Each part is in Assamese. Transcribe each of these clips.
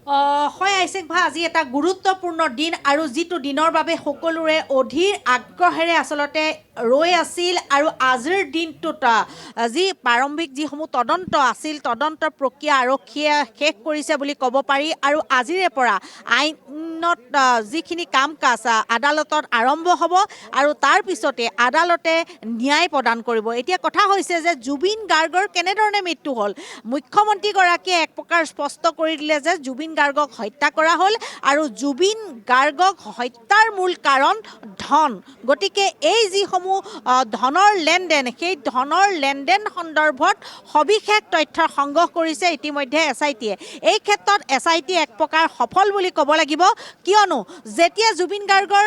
হয় আইছেক ভা আজি এটা গুৰুত্বপূৰ্ণ দিন আৰু যিটো দিনৰ বাবে সকলোৰে অধীৰ আগ্ৰহেৰে আচলতে ৰৈ আছিল আৰু আজিৰ দিনটোত যি প্ৰাৰম্ভিক যিসমূহ তদন্ত আছিল তদন্ত প্ৰক্ৰিয়া আৰক্ষীয়ে শেষ কৰিছে বুলি ক'ব পাৰি আৰু আজিৰে পৰা আইনত যিখিনি কাম কাজ আদালতত আৰম্ভ হ'ব আৰু তাৰ পিছতে আদালতে ন্যায় প্ৰদান কৰিব। এতিয়া কথা হৈছে যে জুবিন গাৰ্গৰ কেনেধৰণে মৃত্যু হ'ল। মুখ্যমন্ত্ৰীগৰাকীয়ে এক প্ৰকাৰ স্পষ্ট কৰি দিলে যে জুবিন গাৰ্গক হত্যা কৰা হ'ল আৰু জুবিন গাৰ্গক হত্যাৰ মূল কাৰণ ধন। গতিকে এই যিসমূহ ধনৰ লেনদেন সেই ধনৰ লেনদেন সন্দৰ্ভত সবিশেষ তথ্য সংগ্ৰহ কৰিছে ইতিমধ্যে SITয়ে। এই ক্ষেত্ৰত SIT এক প্ৰকাৰ সফল বুলি ক'ব লাগিব, কিয়নো যেতিয়া জুবিন গাৰ্গৰ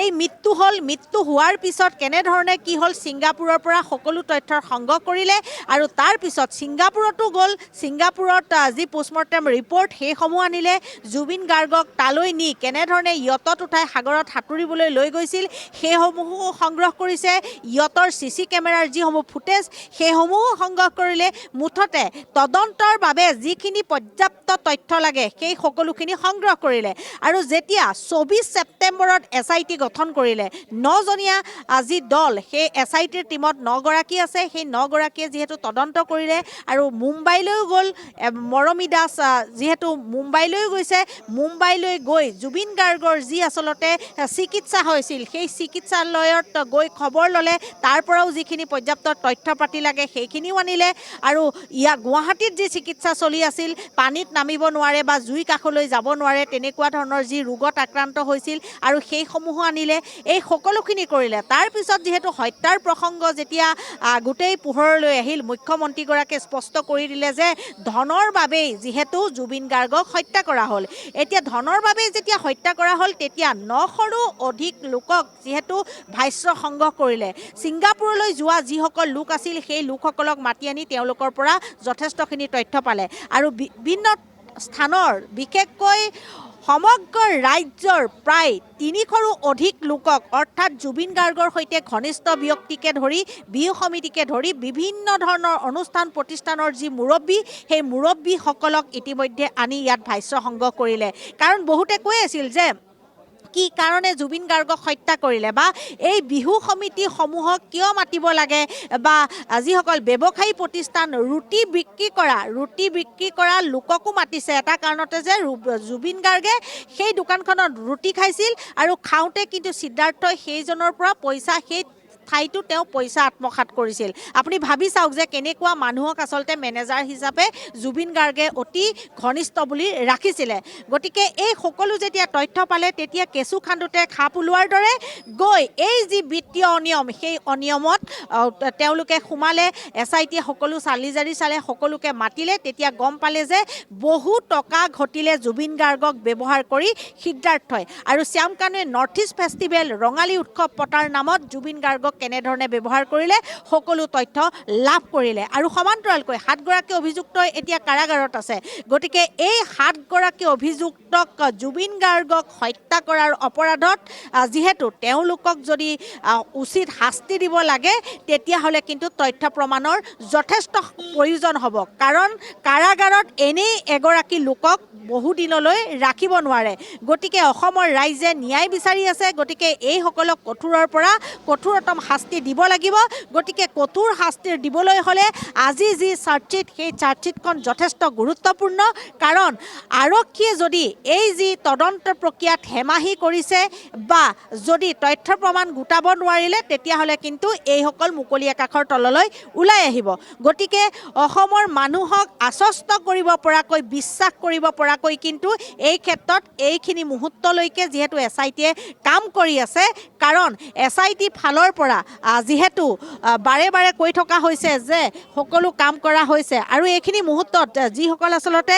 এই মৃত্যু হ'ল, মৃত্যু হোৱাৰ পিছত কেনেধৰণে কি হ'ল ছিংগাপুৰৰ পৰা সকলো তথ্য সংগ্ৰহ কৰিলে আৰু তাৰ পিছত ছিংগাপুৰতো গ'ল, ছিংগাপুৰত যি পোষ্টমৰ্টেম ৰিপৰ্ট সেইসমূহ আনিলে, জুবিন গাৰ্গক তালৈ নি কেনেধৰণে য়টত উঠাই সাগৰত সাঁতুৰিবলৈ লৈ গৈছিল সেইসমূহো সংগ্ৰহ কৰিছে, য়টৰ CC কেমেৰাৰ যিসমূহ ফুটেজ সেইসমূহো সংগ্ৰহ কৰিলে। মুঠতে তদন্তৰ বাবে যিখিনি পৰ্যাপ্ত তথ্য লাগে সেই সকলোখিনি সংগ্ৰহ কৰিলে আৰু যেতিয়া 24 ছেপ্টেম্বৰত SIT গঠন কৰিলে 9জনীয়া যি দল সেই SITৰ টীমত 9গৰাকী আছে, সেই 9গৰাকীয়ে যিহেতু তদন্ত কৰিলে আৰু মুম্বাইলৈও গ'ল। মৰমী দাস যিহেতু মুম্বাইলৈ গৈছে, মুম্বাইলৈ গৈ জুবিন গাৰ্গৰ যি আচলতে চিকিৎসা হৈছিল সেই চিকিৎসালয়ত গৈ খবৰ ল'লে, তাৰ পৰাও যিখিনি পৰ্যাপ্ত তথ্য পাতি লাগে সেইখিনিও আনিলে আৰু গুৱাহাটীত যি চিকিৎসা চলি আছিল, পানীত নামিব নোৱাৰে বা জুই কাষলৈ যাব নোৱাৰে তেনেকুৱা ধৰণৰ যি ৰোগত আক্ৰান্ত হৈছিল আৰু সেইসমূহো আনিলে। এই সকলোখিনি কৰিলে। তাৰপিছত যিহেতু হত্যাৰ প্ৰসংগ যেতিয়া গোটেই পোহৰলৈ আহিল, মুখ্যমন্ত্ৰীগৰাকীয়ে স্পষ্ট কৰি দিলে যে ধনৰ বাবেই যিহেতু জুবিন গাৰ্গক হত্যা কৰা হ'ল। এতিয়া ধনৰ বাবেই যেতিয়া হত্যা কৰা হ'ল তেতিয়া 900ৰো অধিক লোকক যিহেতু ভাষ্য সংগ্ৰহ কৰিলে, ছিংগাপুৰলৈ যোৱা যিসকল লোক আছিল সেই লোকসকলক মাতি আনি তেওঁলোকৰ পৰা যথেষ্টখিনি তথ্য পালে আৰু বিভিন্ন স্থানৰ বিশেষকৈ সমগ্ৰ ৰাজ্যৰ প্ৰায় 300ৰো অধিক লোকক অৰ্থাৎ জুবিন গাৰ্গৰ সৈতে ঘনিষ্ঠ ব্যক্তিকে ধৰি বিহু সমিতিকে ধৰি বিভিন্ন ধৰণৰ অনুষ্ঠান প্ৰতিষ্ঠানৰ যি মুৰব্বী সেই মুৰব্বীসকলক ইতিমধ্যে আনি ইয়াত ভাষ্য সংগ্ৰহ কৰিলে। কাৰণ বহুতে কৈ আছিল যে কি কাৰণে জুবিন গাৰ্গক হত্যা কৰিলে বা এই বিহু সমিতিসমূহক কিয় মাতিব লাগে বা যিসকল ব্যৱসায়ী প্ৰতিষ্ঠান ৰুটি বিক্ৰী কৰা লোককো মাতিছে এটা কাৰণতে যে জুবিন গাৰ্গে সেই দোকানখনত ৰুটি খাইছিল আৰু খাওঁতে কিন্তু সিদ্ধাৰ্থই সেইজনৰ পৰা পইচা সেই ঠাইটো তেওঁ পইচা আত্মসাৎ কৰিছিল। আপুনি ভাবি চাওক যে কেনেকুৱা মানুহক আচলতে মেনেজাৰ হিচাপে জুবিন গাৰ্গে অতি ঘনিষ্ঠ বুলি ৰাখিছিলে। গতিকে এই সকলো যেতিয়া তথ্য পালে তেতিয়া কেঁচু খান্দোতে খাপ ওলোৱাৰ দৰে গৈ এই যি বিত্তীয় অনিয়ম সেই অনিয়মত তেওঁলোকে সোমালে। SITয়ে সকলো চালি জাৰি চালে, সকলোকে মাতিলে, তেতিয়া গম পালে যে বহু টকা ঘটিলে জুবিন গাৰ্গক ব্যৱহাৰ কৰি সিদ্ধাৰ্থই আৰু শ্যাম কানুৱে নৰ্থ ইষ্ট ফেষ্টিভেল ৰঙালী উৎসৱ পতাৰ নামত জুবিন গাৰ্গক কেনেধৰণে ব্যৱহাৰ কৰিলে সকলো তথ্য লাভ কৰিলে আৰু সমান্তৰালকৈ 7গৰাকী অভিযুক্তই এতিয়া কাৰাগাৰত আছে। গতিকে এই 7গৰাকী অভিযুক্তক জুবিন গাৰ্গক হত্যা কৰাৰ অপৰাধত যিহেতু তেওঁলোকক যদি উচিত শাস্তি দিব লাগে তেতিয়াহ'লে কিন্তু তথ্য প্ৰমাণৰ যথেষ্ট প্ৰয়োজন হ'ব। কাৰণ কাৰাগাৰত এনেই এগৰাকী লোকক বহুদিনলৈ ৰাখিব নোৱাৰে। গতিকে অসমৰ ৰাইজে ন্যায় বিচাৰি আছে। গতিকে এইসকলক কঠোৰৰ পৰা কঠোৰতম শাস্তি দিব লাগিব। গতিকে কঠোৰ শাস্তি দিবলৈ হ'লে আজি যি চাৰ্জশ্বিট সেই চাৰ্জশ্বিটখন যথেষ্ট গুৰুত্বপূৰ্ণ। কাৰণ আৰক্ষীয়ে যদি এই যি তদন্ত প্ৰক্ৰিয়াত হেমাহি কৰিছে বা যদি তথ্য প্ৰমাণ গোটাব নোৱাৰিলে তেতিয়াহ'লে কিন্তু এইসকল মুকলি আকাশৰ তললৈ ওলাই আহিব। গতিকে অসমৰ মানুহক আশ্বস্ত কৰিব পৰাকৈ বিশ্বাস কৰিব পৰাকৈ কিন্তু এই ক্ষেত্ৰত এইখিনি মুহূৰ্তলৈকে যিহেতু SITয়ে কাম কৰি আছে, কাৰণ SIT ফালৰ পৰা যিহেতু বাৰে বাৰে কৈ থকা হৈছে যে সকলো কাম কৰা হৈছে আৰু এইখিনি মুহূৰ্তত যিসকল আচলতে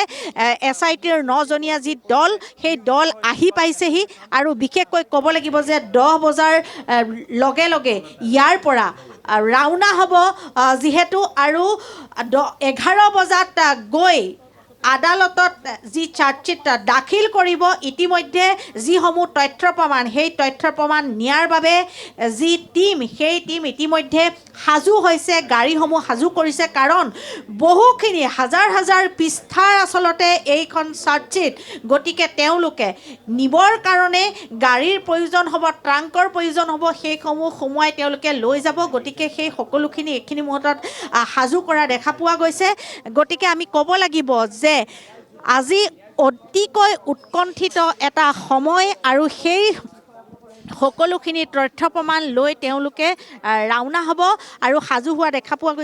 SITৰ 9জনীয়া যি দল সেই দল আহি পাইছেহি আৰু বিশেষকৈ ক'ব লাগিব যে 10 বজাৰ লগে লগে ইয়াৰ পৰা ৰাওনা হ'ব যিহেতু আৰু 11 বজাত গৈ আদালতত যি চাৰ্জশ্বিট দাখিল কৰিব ইতিমধ্যে যিসমূহ তথ্য প্ৰমাণ সেই তথ্য প্ৰমাণ নিয়াৰ বাবে যি টীম সেই টীম ইতিমধ্যে সাজু হৈছে গাড়ীসমূহ সাজু কৰিছে কাৰণ বহুখিনি হাজাৰ হাজাৰ পৃষ্ঠাৰ আচলতে এইখন চাৰ্জশ্বিট গতিকে তেওঁলোকে নিবৰ কাৰণে গাড়ীৰ প্ৰয়োজন হ'ব ট্ৰাংকৰ প্ৰয়োজন হ'ব সেইসমূহ সোমোৱাই তেওঁলোকে লৈ যাব গতিকে সেই সকলোখিনি এইখিনি মুহূৰ্তত সাজু কৰা দেখা পোৱা গৈছে গতিকে আমি ক'ব লাগিব যে আজি অতিকৈ উৎকণ্ঠিত এটা সময় আৰু সেই সকলোখিনি তথ্য প্ৰমাণ লৈ তেওঁলোকে ৰাওনা হ'ব আৰু সাজু হোৱা দেখা পোৱা গৈছে